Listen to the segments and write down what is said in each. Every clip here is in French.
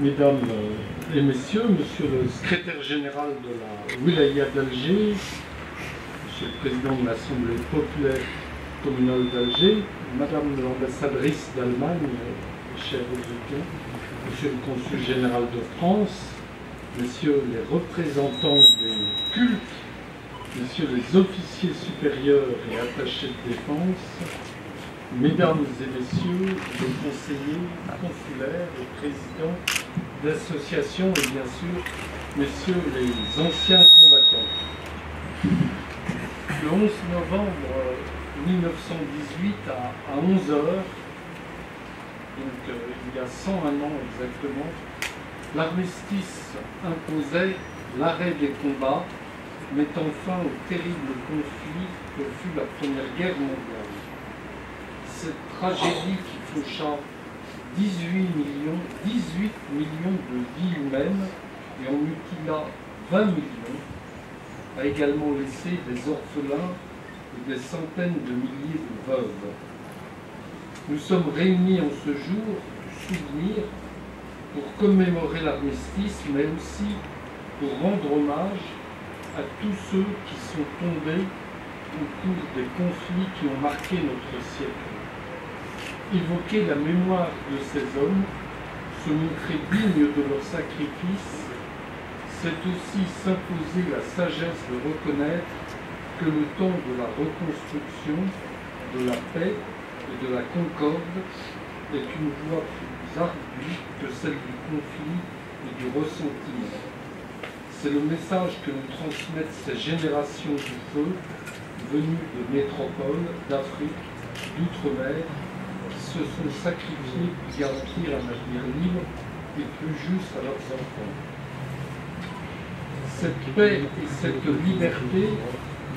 Mesdames et Messieurs, Monsieur le secrétaire général de la Wilaya d'Alger, Monsieur le président de l'Assemblée populaire communale d'Alger, Madame l'ambassadrice d'Allemagne, chers Européens, Monsieur le consul général de France, Messieurs les représentants des cultes, Messieurs les officiers supérieurs et attachés de défense, Mesdames et Messieurs les conseillers consulaires et présidents d'associations et bien sûr, Messieurs les anciens combattants. Le 11 novembre 1918 à 11 h, donc il y a 101 ans exactement, l'armistice imposait l'arrêt des combats, mettant fin au terrible conflit que fut la Première Guerre mondiale. Cette tragédie qui faucha 18 millions de vies humaines et en mutila 20 millions, a également laissé des orphelins et des centaines de milliers de veuves. Nous sommes réunis en ce jour du souvenir pour commémorer l'armistice, mais aussi pour rendre hommage à tous ceux qui sont tombés au cours des conflits qui ont marqué notre siècle. Évoquer la mémoire de ces hommes, se montrer digne de leur sacrifice, c'est aussi s'imposer la sagesse de reconnaître que le temps de la reconstruction, de la paix et de la concorde est une voie plus ardue que celle du conflit et du ressentiment. C'est le message que nous transmettent ces générations du feu venues de métropoles, d'Afrique, d'outre-mer, qui se sont sacrifiés pour garantir un avenir libre et plus juste à leurs enfants. Cette paix et cette liberté,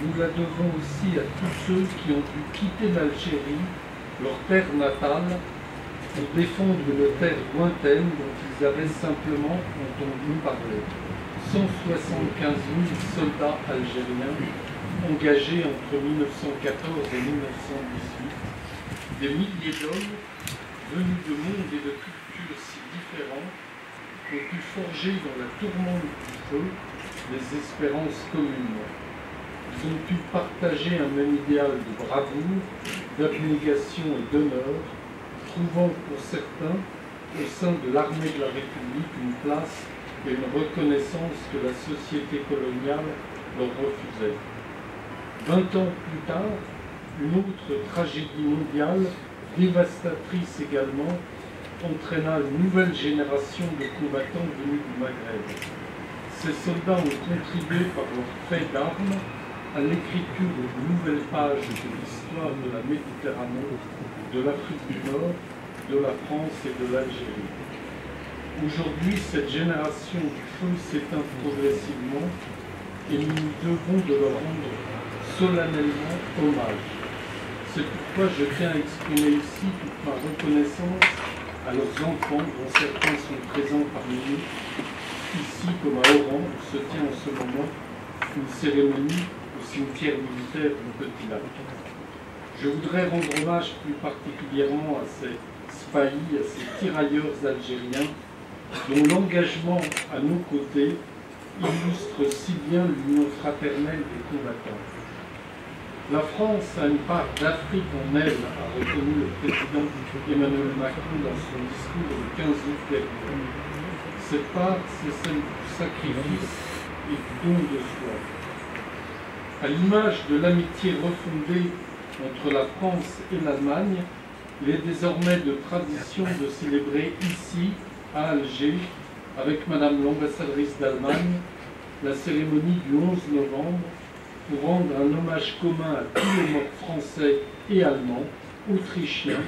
nous la devons aussi à tous ceux qui ont dû quitter l'Algérie, leur terre natale, pour défendre une terre lointaine dont ils avaient simplement entendu parler. 175 000 soldats algériens engagés entre 1914 et 1918, des milliers d'hommes venus de mondes et de cultures si différents ont pu forger dans la tourmente du feu des espérances communes. Ils ont pu partager un même idéal de bravoure, d'abnégation et d'honneur, trouvant pour certains au sein de l'armée de la République une place et une reconnaissance que la société coloniale leur refusait. 20 ans plus tard, une autre tragédie mondiale, dévastatrice également, entraîna une nouvelle génération de combattants venus du Maghreb. Ces soldats ont contribué par leur fait d'armes à l'écriture de nouvelles pages de l'histoire de la Méditerranée, de l'Afrique du Nord, de la France et de l'Algérie. Aujourd'hui, cette génération du feu s'éteint progressivement et nous nous devons de leur rendre solennellement hommage. C'est pourquoi je tiens à exprimer ici toute ma reconnaissance à leurs enfants, dont certains sont présents parmi nous. Ici, comme à Oran, où se tient en ce moment une cérémonie au cimetière militaire du Petit Lac. Je voudrais rendre hommage plus particulièrement à ces spahis, à ces tirailleurs algériens, dont l'engagement à nos côtés illustre si bien l'union fraternelle des combattants. La France a une part d'Afrique en elle, a reconnu le président Emmanuel Macron dans son discours le 15 août dernier. Cette part, c'est celle du sacrifice et du don de soi. À l'image de l'amitié refondée entre la France et l'Allemagne, il est désormais de tradition de célébrer ici, à Alger, avec Madame l'ambassadrice d'Allemagne, la cérémonie du 11 novembre pour rendre un hommage commun à tous les morts français et allemands, autrichiens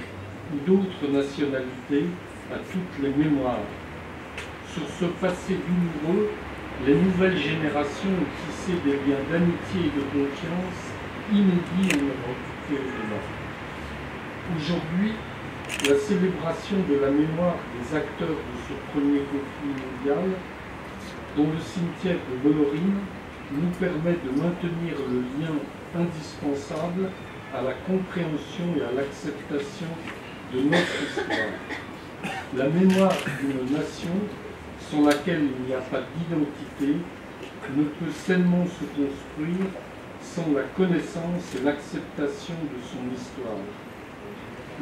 ou d'autres nationalités, à toutes les mémoires. Sur ce passé douloureux, les nouvelles générations ont tissé des liens d'amitié et de confiance inédits en Europe et au-delà. Aujourd'hui, la célébration de la mémoire des acteurs de ce premier conflit mondial, dont le cimetière de Bollorine, nous permet de maintenir le lien indispensable à la compréhension et à l'acceptation de notre histoire. La mémoire d'une nation sans laquelle il n'y a pas d'identité, ne peut sainement se construire sans la connaissance et l'acceptation de son histoire.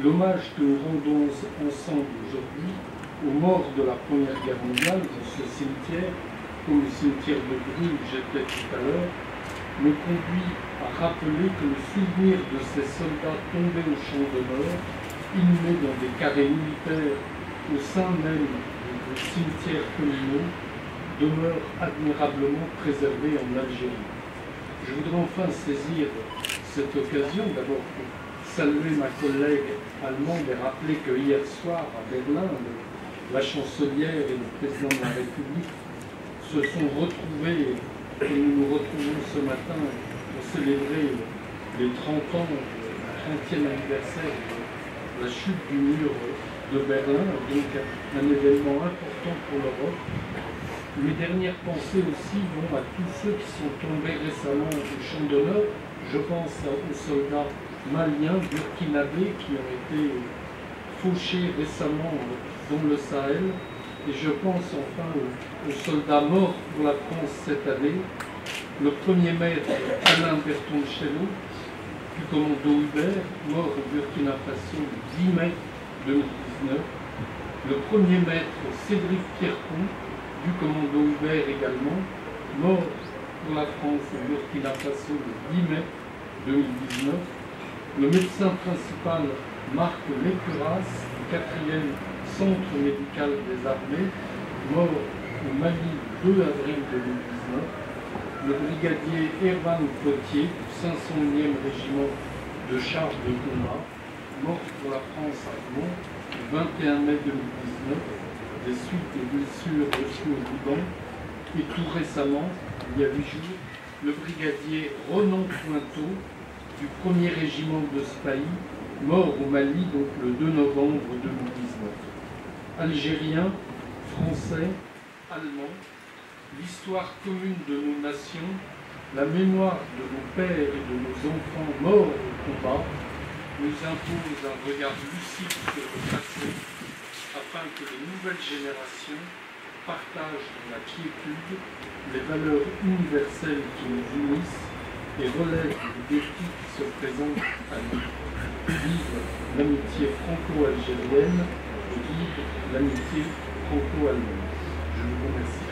L'hommage que nous rendons ensemble aujourd'hui aux morts de la Première Guerre mondiale dans ce cimetière, comme le cimetière de Bru où j'étais tout à l'heure, me conduit à rappeler que le souvenir de ces soldats tombés au champ d'honneur, inhumés dans des carrés militaires au sein même des cimetières communaux, demeure admirablement préservé en Algérie. Je voudrais enfin saisir cette occasion, d'abord pour saluer ma collègue allemande et rappeler que hier soir à Berlin, la chancelière et le président de la République se sont retrouvés, et nous nous retrouvons ce matin pour célébrer les 30 ans, le 30e anniversaire de la chute du mur de Berlin, donc un événement important pour l'Europe. Mes dernières pensées aussi vont à tous ceux qui sont tombés récemment au champ d'honneur. Je pense aux soldats maliens, burkinabés qui ont été fauchés récemment dans le Sahel. Et je pense enfin aux soldats morts pour la France cette année. Le premier maître Alain Bertoncello, du commando Hubert, mort au Burkina Faso le 10 mai 2019. Le premier maître Cédric Pierpont, du commando Hubert également, mort pour la France au Burkina Faso le 10 mai 2019. Le médecin principal Marc Lécuras, du 4e Centre médical des armées, mort au Mali le 2 avril 2019. Le brigadier Erwan Potier, du 501e régiment de chars de combat, mort pour la France à Rouen le 21 mai 2019, des suites des blessures reçues au Liban. Et tout récemment, il y a 8 jours, le brigadier Ronan Pointeau, du 1er régiment de Spahi, mort au Mali donc le 2 novembre 2019. Algériens, Français, Allemands, l'histoire commune de nos nations, la mémoire de nos pères et de nos enfants morts au combat nous impose un regard lucide sur le passé afin que les nouvelles générations partagent dans la quiétude les valeurs universelles qui nous unissent et relèvent les défis qui se présentent à nous. Vive l'amitié franco-algérienne et vive l'amitié franco-allemande. Je vous remercie.